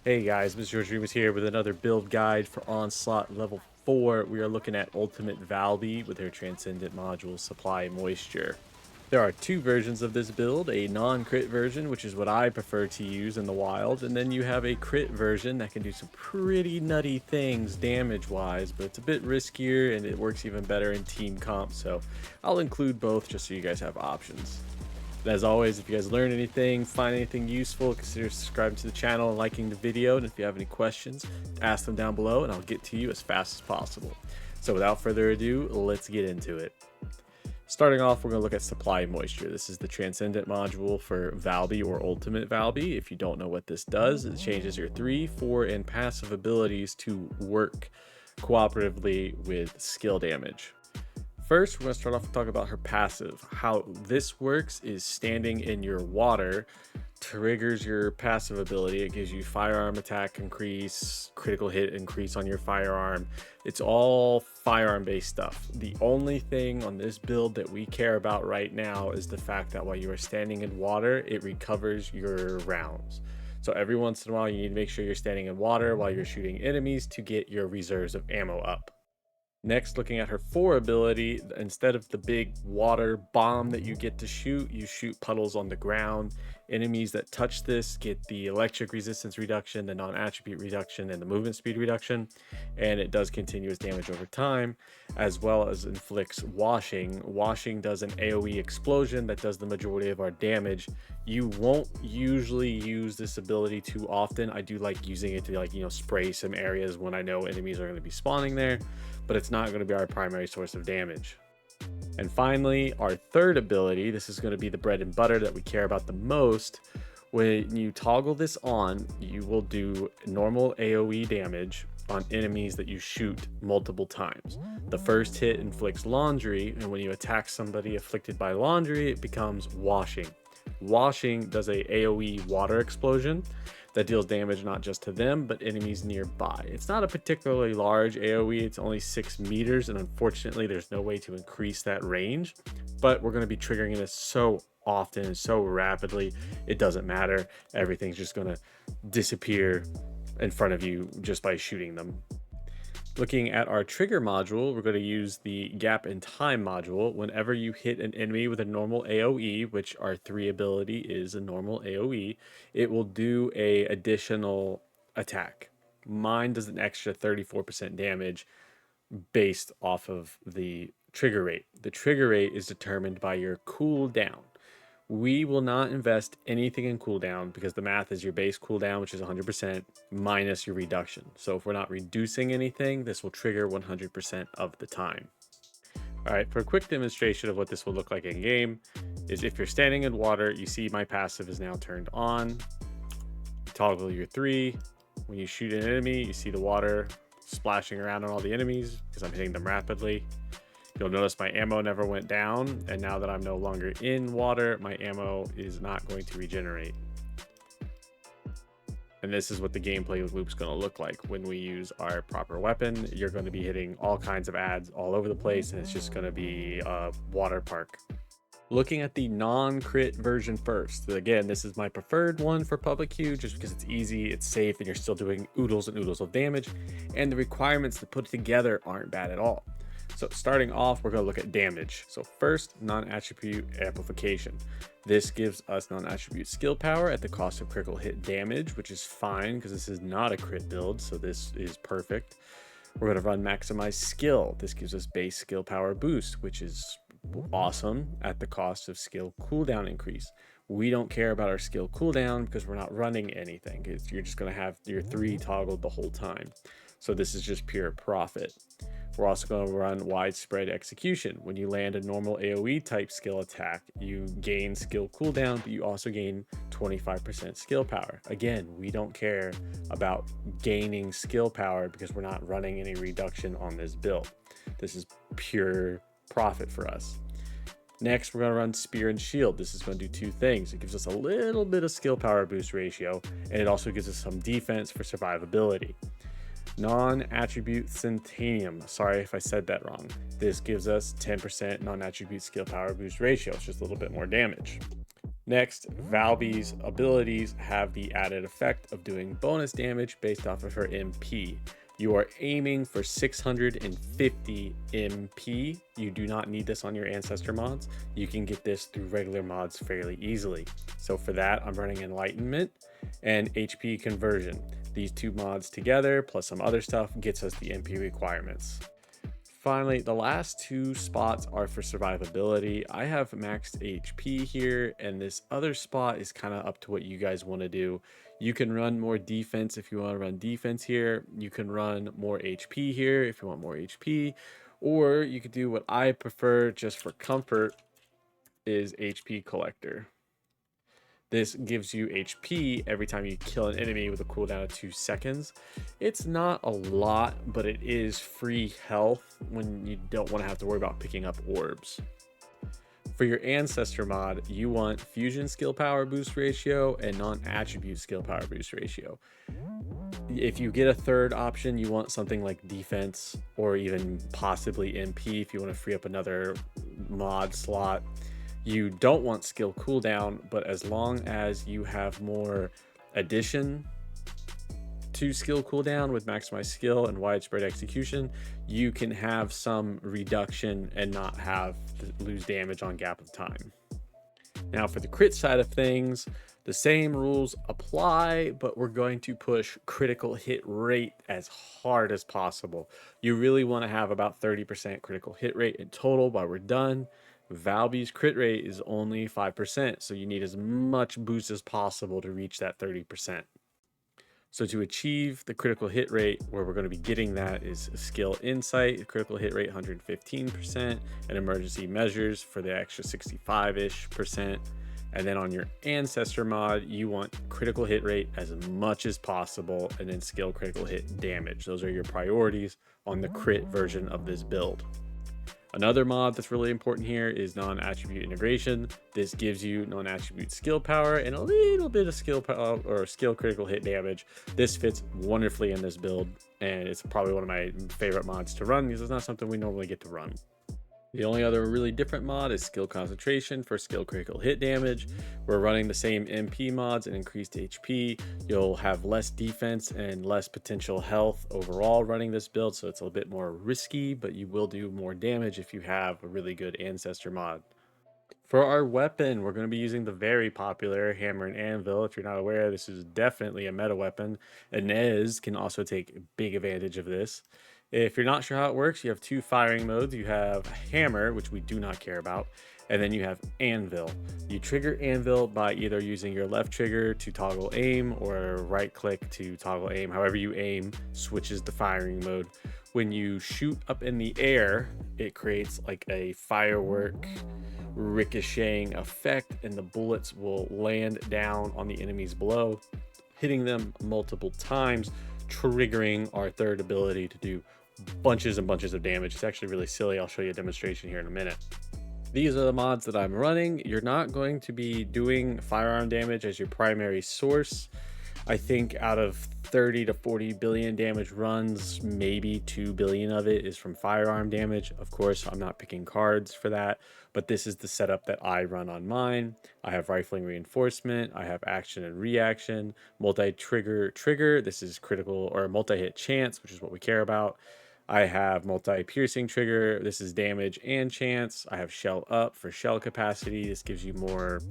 Hey guys, Mr. George Remus here with another build guide for Onslaught Level 4. We are looking at Ultimate Valby with her Transcendent Module Supply Moisture. There are two versions of this build, a non-crit version, which is what I prefer to use in the wild, and then you have a crit version that can do some pretty nutty things damage-wise, but it's a bit riskier and it works even better in team comp, so I'll include both just so you guys have options. As always, if you guys learn anything, find anything useful, consider subscribing to the channel and liking the video. And if you have any questions, ask them down below and I'll get to you as fast as possible. So without further ado, let's get into it. Starting off, we're going to look at Supply Moisture. This is the Transcendent module for Valby or Ultimate Valby. If you don't know what this does, it changes your 3, 4, and passive abilities to work cooperatively with skill damage. First, we're going to start off and talk about her passive. How this works is standing in your water triggers your passive ability. It gives you firearm attack increase, critical hit increase on your firearm. It's all firearm based stuff. The only thing on this build that we care about right now is the fact that while you are standing in water, it recovers your rounds. So every once in a while, you need to make sure you're standing in water while you're shooting enemies to get your reserves of ammo up. Next, looking at her 4 ability, instead of the big water bomb that you get to shoot, you shoot puddles on the ground. Enemies that touch this get the electric resistance reduction, the non-attribute reduction, and the movement speed reduction. And it does continuous damage over time, as well as inflicts washing. Washing does an AoE explosion that does the majority of our damage. You won't usually use this ability too often. I do like using it to spray some areas when I know enemies are going to be spawning there, but it's not going to be our primary source of damage. And finally, our 3rd ability, this is going to be the bread and butter that we care about the most. When you toggle this on, you will do normal AoE damage on enemies that you shoot multiple times. The first hit inflicts laundry, and when you attack somebody afflicted by laundry, it becomes washing. Washing does a AoE water explosion that deals damage not just to them, but enemies nearby. It's not a particularly large AoE, it's only 6 meters, and unfortunately there's no way to increase that range, but we're going to be triggering this so often and so rapidly, it doesn't matter. Everything's just going to disappear in front of you just by shooting them. Looking at our trigger module, we're going to use the gap in time module. Whenever you hit an enemy with a normal AoE, which our 3 ability is a normal AoE, it will do a additional attack. Mine does an extra 34% damage based off of the trigger rate. The trigger rate is determined by your cooldown. We will not invest anything in cooldown because the math is your base cooldown, which is 100%, minus your reduction. So if we're not reducing anything, this will trigger 100% of the time. All right, for a quick demonstration of what this will look like in game, is if you're standing in water, you see my passive is now turned on. Toggle your 3. When you shoot an enemy, you see the water splashing around on all the enemies because I'm hitting them rapidly. You'll notice my ammo never went down, and now that I'm no longer in water, my ammo is not going to regenerate. And this is what the gameplay loop is going to look like when we use our proper weapon. You're going to be hitting all kinds of ads all over the place, and it's just going to be a water park. Looking at the non-crit version first. Again, this is my preferred one for public queue just because it's easy, it's safe, and you're still doing oodles and oodles of damage, and the requirements to put it together aren't bad at all. So starting off, we're going to look at damage. So first, non-attribute amplification. This gives us non-attribute skill power at the cost of critical hit damage, which is fine because this is not a crit build, so this is perfect. We're going to run maximize skill. This gives us base skill power boost, which is awesome at the cost of skill cooldown increase. We don't care about our skill cooldown because we're not running anything. You're just going to have your 3 toggled the whole time. So this is just pure profit. We're also going to run widespread execution. When you land a normal AoE type skill attack, you gain skill cooldown, but you also gain 25% skill power. Again, we don't care about gaining skill power because we're not running any reduction on this build. This is pure profit for us. Next, we're going to run Spear and Shield. This is going to do 2 things. It gives us a little bit of skill power boost ratio, and it also gives us some defense for survivability. Non-attribute Centanium. Sorry if I said that wrong. This gives us 10% non-attribute skill power boost ratio. It's just a little bit more damage. Next, Valby's abilities have the added effect of doing bonus damage based off of her MP. You are aiming for 650 MP. You do not need this on your ancestor mods. You can get this through regular mods fairly easily. So for that, I'm running Enlightenment and HP Conversion. These two mods together, plus some other stuff, gets us the MP requirements. Finally, the last two spots are for survivability. I have maxed HP here, and this other spot is kind of up to what you guys want to do. You can run more defense if you want to run defense here. You can run more HP here if you want more HP, or you could do what I prefer just for comfort is HP collector. This gives you HP every time you kill an enemy with a cooldown of 2 seconds. It's not a lot, but it is free health when you don't want to have to worry about picking up orbs. For your ancestor mod, you want fusion skill power boost ratio and non-attribute skill power boost ratio. If you get a third option, you want something like defense or even possibly MP if you want to free up another mod slot. You don't want skill cooldown, but as long as you have more addition to skill cooldown with maximized skill and widespread execution, you can have some reduction and not have to lose damage on gap of time. Now for the crit side of things, the same rules apply, but we're going to push critical hit rate as hard as possible. You really want to have about 30% critical hit rate in total while we're done. Valby's crit rate is only 5%, so you need as much boost as possible to reach that 30%. So to achieve the critical hit rate, where we're going to be getting that is skill insight, critical hit rate 115%, and emergency measures for the extra 65-ish percent. And then on your ancestor mod, you want critical hit rate as much as possible, and then skill critical hit damage. Those are your priorities on the crit version of this build. Another mod that's really important here is non-attribute integration. This gives you non-attribute skill power and a little bit of skill power or skill critical hit damage. This fits wonderfully in this build, and it's probably one of my favorite mods to run because it's not something we normally get to run. The only other really different mod is skill concentration for skill critical hit damage. We're running the same MP mods and increased HP. You'll have less defense and less potential health overall running this build, so it's a bit more risky, but you will do more damage if you have a really good ancestor mod. For our weapon, we're going to be using the very popular hammer and anvil. If you're not aware, this is definitely a meta weapon. Inez can also take big advantage of this. If you're not sure how it works, you have two firing modes. You have hammer, which we do not care about, and then you have anvil. You trigger anvil by either using your left trigger to toggle aim or right click to toggle aim. However you aim switches the firing mode. When you shoot up in the air, it creates like a firework ricocheting effect, and the bullets will land down on the enemies below, hitting them multiple times, triggering our third ability to do bunches and bunches of damage. It's actually really silly. I'll show you a demonstration here in a minute. These are the mods that I'm running. You're not going to be doing firearm damage as your primary source. I think out of 30 to 40 billion damage runs, maybe 2 billion of it is from firearm damage. Of course, I'm not picking cards for that, but this is the setup that I run on mine. I have rifling reinforcement, I have action and reaction, multi-trigger. This is critical or multi-hit chance, which is what we care about. I have multi-piercing trigger. This is damage and chance. I have shell up for shell capacity. This gives you more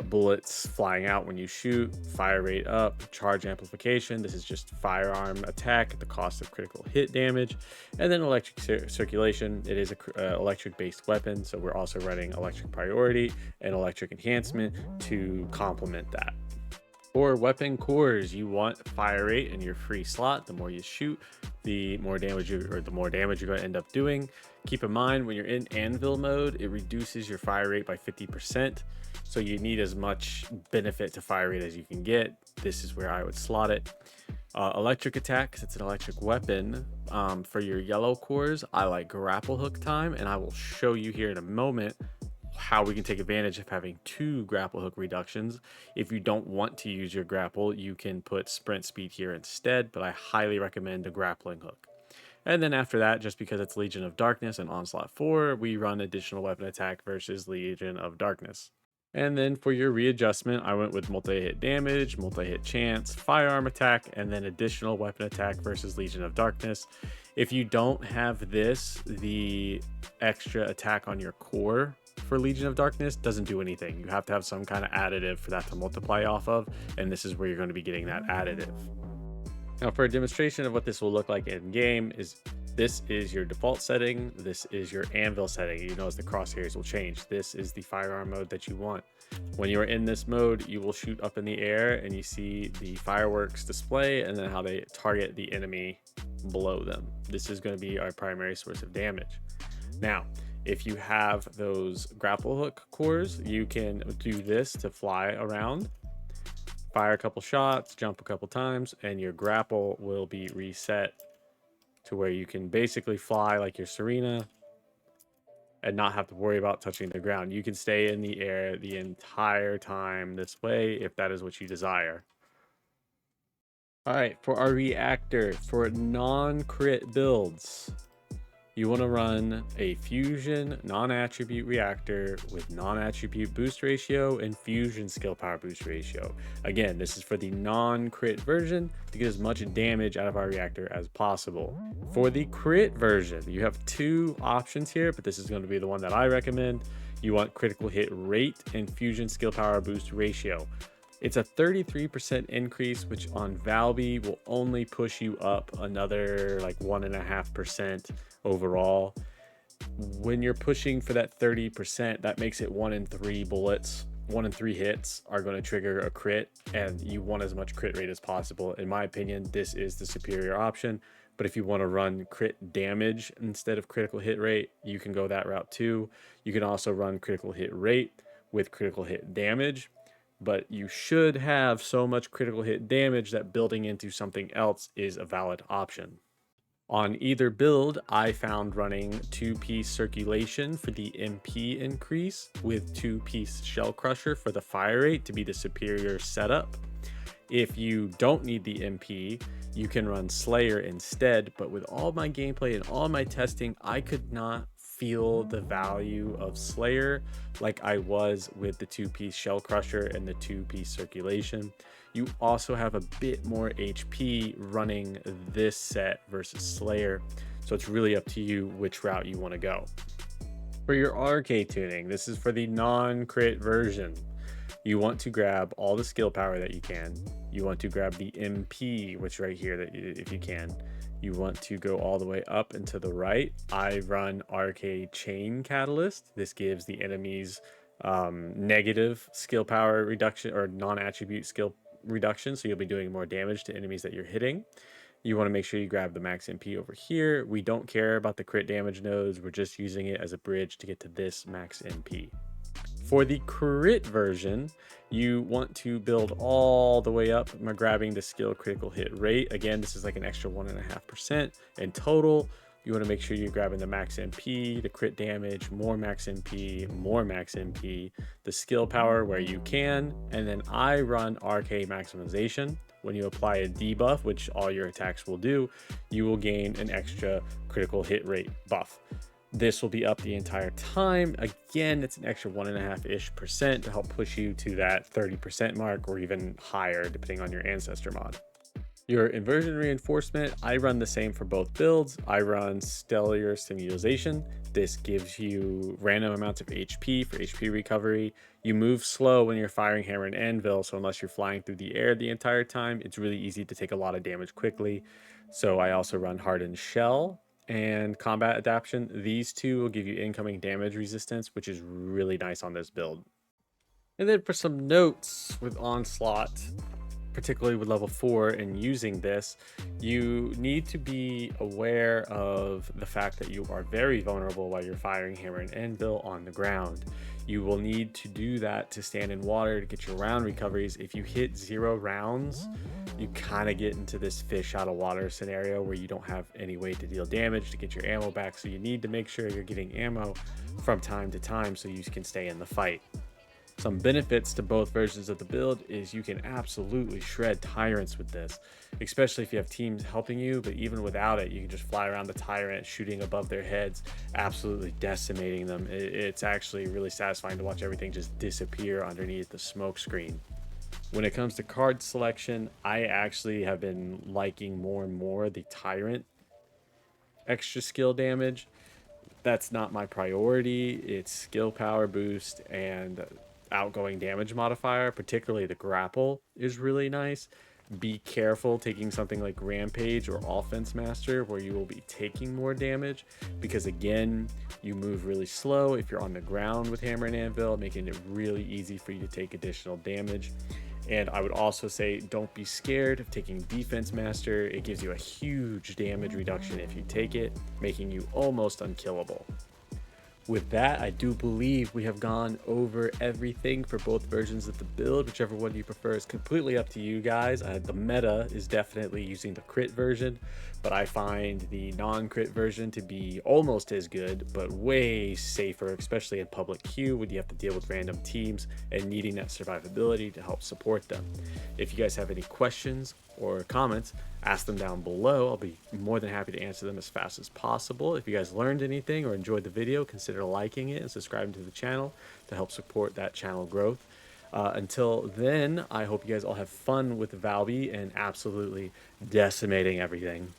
bullets flying out when you shoot. Fire rate up, charge amplification. This is just firearm attack at the cost of critical hit damage. And then electric circulation. It is a electric based weapon, so we're also running electric priority and electric enhancement to complement that. For weapon cores, you want fire rate in your free slot. The more you shoot, the more damage you're going to end up doing. Keep in mind, when you're in anvil mode, it reduces your fire rate by 50%. So you need as much benefit to fire rate as you can get. This is where I would slot it. Electric attack, because it's an electric weapon. For your yellow cores, I like grapple hook time, and I will show you here in a moment how we can take advantage of having 2 grapple hook reductions. If you don't want to use your grapple, you can put sprint speed here instead, but I highly recommend the grappling hook. And then after that, just because it's Legion of Darkness and Onslaught 4, we run additional weapon attack versus Legion of Darkness. And then for your readjustment, I went with multi-hit damage, multi-hit chance, firearm attack, and then additional weapon attack versus Legion of Darkness. If you don't have this, the extra attack on your core for Legion of Darkness doesn't do anything. You have to have some kind of additive for that to multiply off of, and this is where you're going to be getting that additive. Now, for a demonstration of what this will look like in game, this is your default setting. This is your anvil setting. You notice the crosshairs will change. This is the firearm mode that you want. When you are in this mode, you will shoot up in the air and you see the fireworks display and then how they target the enemy below them. This is going to be our primary source of damage. Now, if you have those grapple hook cores, you can do this to fly around, fire a couple shots, jump a couple times, and your grapple will be reset to where you can basically fly like your Serena and not have to worry about touching the ground. You can stay in the air the entire time this way if that is what you desire. All right, for our reactor, for non-crit builds, you want to run a fusion non-attribute reactor with non-attribute boost ratio and fusion skill power boost ratio. Again, this is for the non-crit version to get as much damage out of our reactor as possible. For the crit version, you have two options here, but this is going to be the one that I recommend. You want critical hit rate and fusion skill power boost ratio. It's a 33% increase, which on Valby will only push you up another like 1.5% overall. When you're pushing for that 30%, that makes it 1 in 3 bullets, 1 in 3 hits are going to trigger a crit, and you want as much crit rate as possible. In my opinion, this is the superior option. But if you want to run crit damage instead of critical hit rate, you can go that route too. You can also run critical hit rate with critical hit damage. But you should have so much critical hit damage that building into something else is a valid option. On either build, I found running 2-piece circulation for the MP increase with 2-piece shell crusher for the fire rate to be the superior setup. If you don't need the MP, you can run Slayer instead, but with all my gameplay and all my testing, I could not feel the value of Slayer like I was with the 2-piece shell crusher and the 2-piece circulation. You also have a bit more HP running this set versus Slayer, so it's really up to you which route you want to go. For your arche tuning, this is for the non-crit version. You want to grab all the skill power that you can. You want to grab the MP, which right here, that if you can. You want to go all the way up and to the right. I run arche chain catalyst. This gives the enemies negative skill power reduction or non-attribute skill reduction, so you'll be doing more damage to enemies that you're hitting. You want to make sure you grab the max MP over here. We don't care about the crit damage nodes. We're just using it as a bridge to get to this max MP. For the crit version, you want to build all the way up by grabbing the skill critical hit rate. Again, this is like an extra 1.5% in total. You want to make sure you're grabbing the max MP, the crit damage, more max MP, the skill power where you can, and then I run arche maximization. When you apply a debuff, which all your attacks will do, you will gain an extra critical hit rate buff. This will be up the entire time. Again, it's an extra 1.5% to help push you to that 30% mark or even higher, depending on your ancestor mod. Your inversion reinforcement, I run the same for both builds. I run stellar stimulation. This gives you random amounts of HP for HP recovery. You move slow when you're firing hammer and anvil, so unless you're flying through the air the entire time, it's really easy to take a lot of damage quickly. So I also run hardened shell and combat adaptation. These two will give you incoming damage resistance, which is really nice on this build. And then for some notes with Onslaught, particularly with level 4 and using this, you need to be aware of the fact that you are very vulnerable while you're firing hammer and anvil on the ground. You will need to do that to stand in water to get your round recoveries. If you hit 0 rounds, you kind of get into this fish out of water scenario where you don't have any way to deal damage to get your ammo back. So you need to make sure you're getting ammo from time to time so you can stay in the fight. Some benefits to both versions of the build is you can absolutely shred tyrants with this, especially if you have teams helping you, but even without it, you can just fly around the tyrant, shooting above their heads, absolutely decimating them. It's actually really satisfying to watch everything just disappear underneath the smoke screen. When it comes to card selection, I actually have been liking more and more the tyrant extra skill damage. That's not my priority. It's skill power boost and outgoing damage modifier, particularly the grapple is really nice. Be careful taking something like Rampage or Offense Master where you will be taking more damage because again, you move really slow if you're on the ground with Hammer and Anvil, making it really easy for you to take additional damage. And I would also say don't be scared of taking Defense Master. It gives you a huge damage reduction if you take it, making you almost unkillable. With that, I do believe we have gone over everything for both versions of the build. Whichever one you prefer is completely up to you guys. The meta is definitely using the crit version, but I find the non-crit version to be almost as good, but way safer, especially in public queue when you have to deal with random teams and needing that survivability to help support them. If you guys have any questions or comments, ask them down below. I'll be more than happy to answer them as fast as possible. If you guys learned anything or enjoyed the video, consider liking it and subscribing to the channel to help support that channel growth. Until then, I hope you guys all have fun with Valby and absolutely decimating everything.